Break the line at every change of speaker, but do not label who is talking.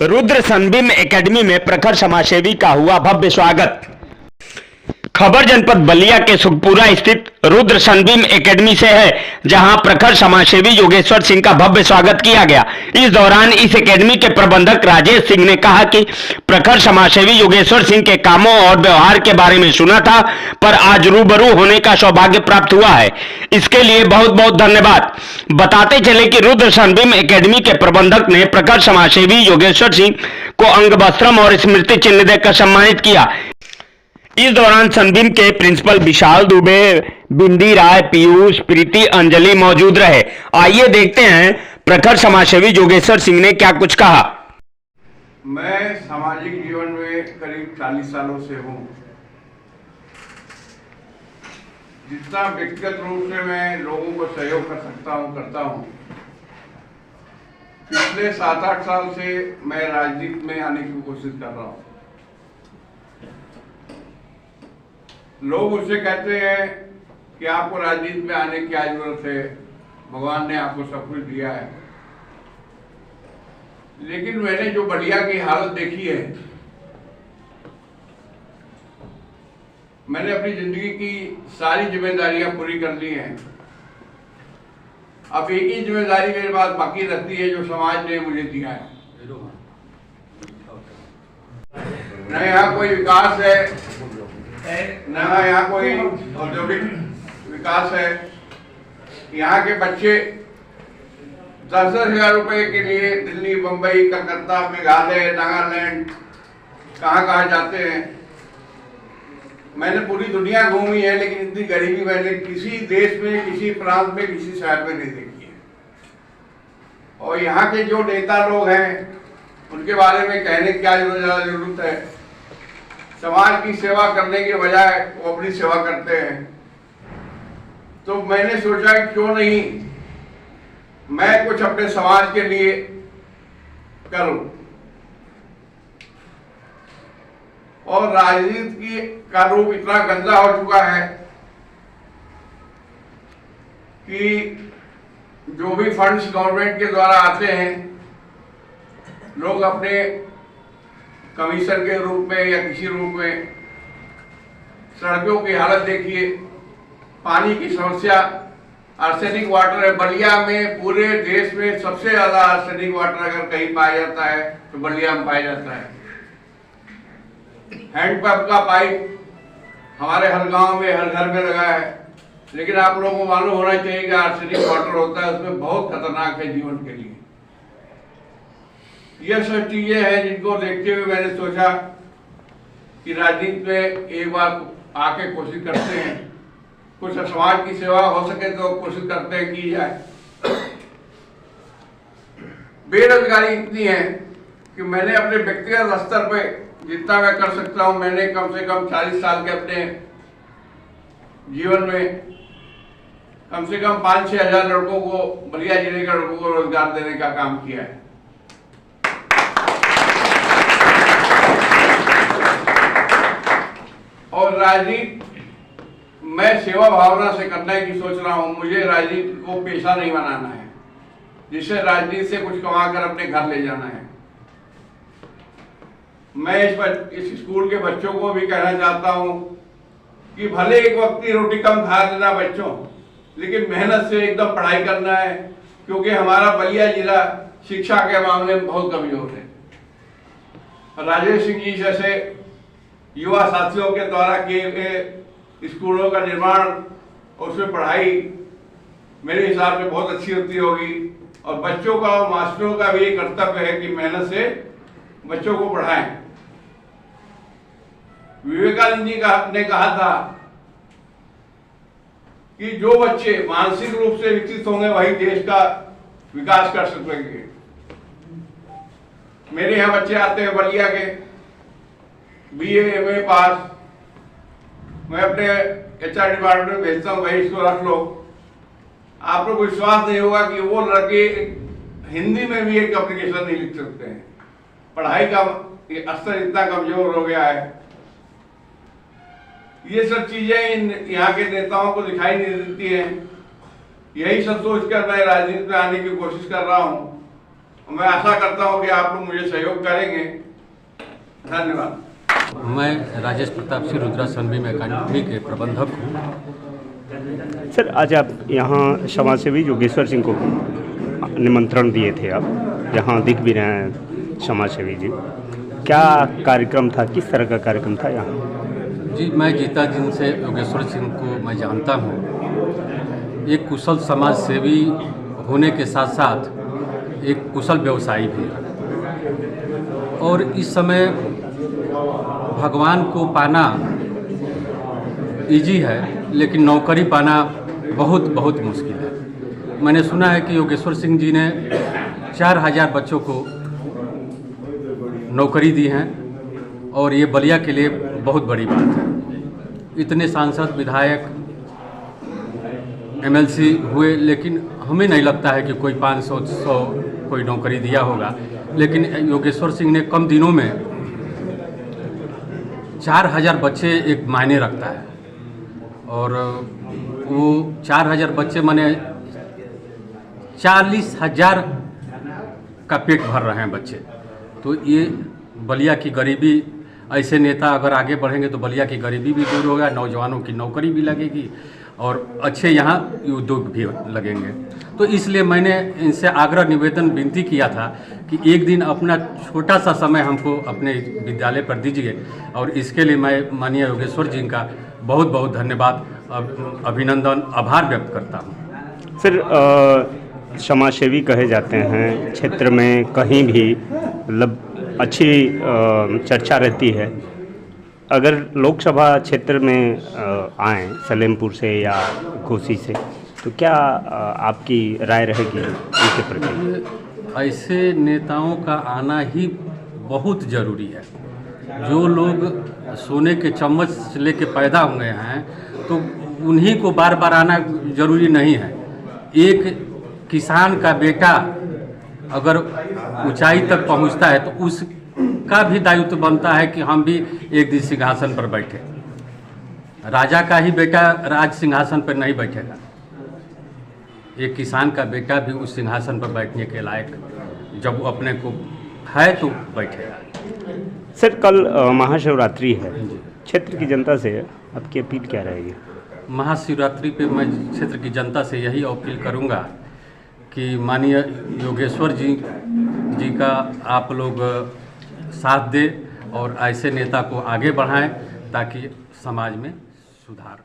Rudra Sunbeam academy में प्रखर समाजसेवी का हुआ भव्य स्वागत। खबर जनपद बलिया के सुखपुरा स्थित रुद्र सनबीम एकेडमी से है, जहां प्रखर समाजसेवी योगेश्वर सिंह का भव्य स्वागत किया गया। इस दौरान इस एकेडमी के प्रबंधक राजेश सिंह ने कहा कि प्रखर समाजसेवी योगेश्वर सिंह के कामों और व्यवहार के बारे में सुना था, पर आज रूबरू होने का सौभाग्य प्राप्त हुआ है। इसके लिए बहुत बहुत धन्यवाद। बताते चले कि रुद्र सनबीम एकेडमी के प्रबंधक ने प्रखर समाजसेवी योगेश्वर सिंह को अंग वस्त्रम और स्मृति चिन्ह देकर सम्मानित किया। इस दौरान सनबीम के प्रिंसिपल विशाल दुबे, बिंदी राय, पीयूष, प्रीति, अंजलि मौजूद रहे। आइए देखते हैं प्रखर समाजसेवी योगेश्वर सिंह ने क्या कुछ कहा।
मैं सामाजिक जीवन में करीब 40 सालों से हूँ। जितना व्यक्तिगत रूप से मैं लोगों को सहयोग कर सकता हूँ करता हूँ। पिछले 7-8 साल से मैं राजनीति में आने की कोशिश कर रहा हूँ। लोग मुझसे कहते हैं कि आपको राजनीति में आने की क्या जरूरत है, भगवान ने आपको सब कुछ दिया है। लेकिन मैंने जो बलिया की हालत देखी है, मैंने अपनी जिंदगी की सारी जिम्मेदारियां पूरी कर ली हैं। अब एक ही जिम्मेदारी मेरे पास बाकी रहती है, जो समाज ने मुझे दिया है। न यहाँ कोई विकास है, न यहाँ कोई औद्योगिक विकास है। यहाँ के बच्चे 10-10 हजार रुपए के लिए दिल्ली, मुंबई, कलकत्ता, मेघालय, नागालैंड कहाँ जाते हैं। मैंने पूरी दुनिया घूमी है, लेकिन इतनी गरीबी मैंने किसी देश में, किसी प्रांत में, किसी शहर में नहीं देखी है। और यहाँ के जो नेता लोग हैं, उनके बारे में कहने की क्या जरूरत है। समाज की सेवा करने के बजाय वो अपनी सेवा करते हैं। तो मैंने सोचा कि क्यों नहीं मैं कुछ अपने समाज के लिए करूं। और राजनीति का रूप इतना गंदा हो चुका है कि जो भी फंड्स गवर्नमेंट के द्वारा आते हैं, लोग अपने कमीशन के रूप में या किसी रूप में, सड़कों की हालत देखिए, पानी की समस्या, आर्सेनिक वाटर है। बलिया में पूरे देश में सबसे ज्यादा आर्सेनिक वाटर अगर कहीं पाया जाता है तो बलिया में पाया जाता है। हैंडपंप का पाइप हमारे हर गांव में, हर घर में लगा है, लेकिन आप लोगों को मालूम होना चाहिए कि आर्सेनिक वाटर होता है, उसमें बहुत खतरनाक है जीवन के लिए। यह सब चीजें हैं जिनको देखते हुए मैंने सोचा कि राजनीति में एक बार आके कोशिश करते हैं, कुछ समाज की सेवा हो सके तो कोशिश करते हैं की जाए। बेरोजगारी इतनी है कि मैंने अपने व्यक्तिगत स्तर पे जितना मैं कर सकता हूं, मैंने कम से कम 40 साल के अपने जीवन में कम से कम 5-6 हजार लड़कों को, बलिया जिले के लड़कों को रोजगार देने का काम किया है। और राजनीति मैं सेवा भावना से करने की सोच रहा हूं। मुझे राजनीति को पेशा नहीं बनाना है, जिससे राजनीति से कुछ कमाकर अपने घर ले जाना है। मैं इस स्कूल के बच्चों को भी कहना चाहता हूं कि भले एक वक्त की रोटी कम खा लेना बच्चों, लेकिन मेहनत से एकदम पढ़ाई करना है, क्योंकि हमारा बलिया जिला शिक्षा के मामले में बहुत कमजोर है। राजेश सिंह जी जैसे युवा साथियों के द्वारा किए गए स्कूलों का निर्माण, उसमें पढ़ाई मेरे हिसाब से बहुत अच्छी होती होगी। और बच्चों का और मास्टरों का भी एक कर्तव्य है कि मेहनत से बच्चों को पढ़ाएं। विवेकानंद जी ने कहा था कि जो बच्चे मानसिक रूप से विकसित होंगे वही देश का विकास कर सकेंगे। मेरे यहाँ बच्चे आते हैं बलिया के, BA MA पास, मैं अपने HR डिपार्टमेंट में भेजता हूँ, भाई इसको रख लो। आप लोग विश्वास नहीं होगा कि वो लड़के हिंदी में भी एक एप्लीकेशन नहीं लिख सकते हैं। पढ़ाई का स्तर इतना कमजोर हो गया है। ये सब चीजें यहाँ के नेताओं को दिखाई नहीं देती हैं। यही सब सोचकर मैं राजनीति में आने की कोशिश कर रहा हूँ। मैं आशा करता हूँ कि आप लोग मुझे सहयोग करेंगे। धन्यवाद।
मैं राजेश प्रताप सिंह रुद्रा सनबीम एकेडमी के प्रबंधक हूँ।
सर, आज आप यहाँ समाज सेवी योगेश्वर सिंह को निमंत्रण दिए थे, आप यहाँ दिख भी रहे हैं समाज सेवी जी। क्या कार्यक्रम था, किस तरह का कार्यक्रम था यहाँ?
जी, मैं जीता दिन से योगेश्वर सिंह को मैं जानता हूँ। एक कुशल समाज सेवी होने के साथ साथ एक कुशल व्यवसायी भी है और इस समय भगवान को पाना इजी है, लेकिन नौकरी पाना बहुत बहुत मुश्किल है। मैंने सुना है कि योगेश्वर सिंह जी ने 4000 बच्चों को नौकरी दी हैं और ये बलिया के लिए बहुत बड़ी बात है। इतने सांसद, विधायक, एमएलसी हुए, लेकिन हमें नहीं लगता है कि कोई 500 कोई नौकरी दिया होगा। लेकिन योगेश्वर सिंह ने कम दिनों में 4000 बच्चे एक मायने रखता है और वो 4000 बच्चे माने 40,000 का पेट भर रहे हैं बच्चे। तो ये बलिया की गरीबी, ऐसे नेता अगर आगे बढ़ेंगे तो बलिया की गरीबी भी दूर होगा, नौजवानों की नौकरी भी लगेगी और अच्छे यहाँ उद्योग भी लगेंगे। तो इसलिए मैंने इनसे आग्रह निवेदन विनती किया था कि एक दिन अपना छोटा सा समय हमको अपने विद्यालय पर दीजिए और इसके लिए मैं माननीय योगेश्वर जी का बहुत बहुत धन्यवाद, अभिनंदन, आभार व्यक्त करता हूँ।
सर, समाज सेवी कहे जाते हैं, क्षेत्र में कहीं भी मतलब अच्छी चर्चा रहती है। अगर लोकसभा क्षेत्र में आए सलेमपुर से या कोसी से, तो क्या आपकी राय रहेगी उनके प्रति?
ऐसे नेताओं का आना ही बहुत ज़रूरी है। जो लोग सोने के चम्मच लेके पैदा हुए हैं तो उन्हीं को बार बार आना जरूरी नहीं है। एक किसान का बेटा अगर ऊंचाई तक पहुंचता है तो उसका भी दायित्व बनता है कि हम भी एक दिन सिंहासन पर बैठे। राजा का ही बेटा राज सिंहासन पर नहीं बैठेगा, एक किसान का बेटा भी उस सिंहासन पर बैठने के लायक जब वो अपने को है तो बैठेगा।
सर, कल महाशिवरात्रि है, क्षेत्र की जनता से आपकी अपील क्या रहेगी?
महाशिवरात्रि पे मैं क्षेत्र की जनता से यही अपील करूंगा कि माननीय योगेश्वर जी का आप लोग साथ दें और ऐसे नेता को आगे बढ़ाएं ताकि समाज में सुधार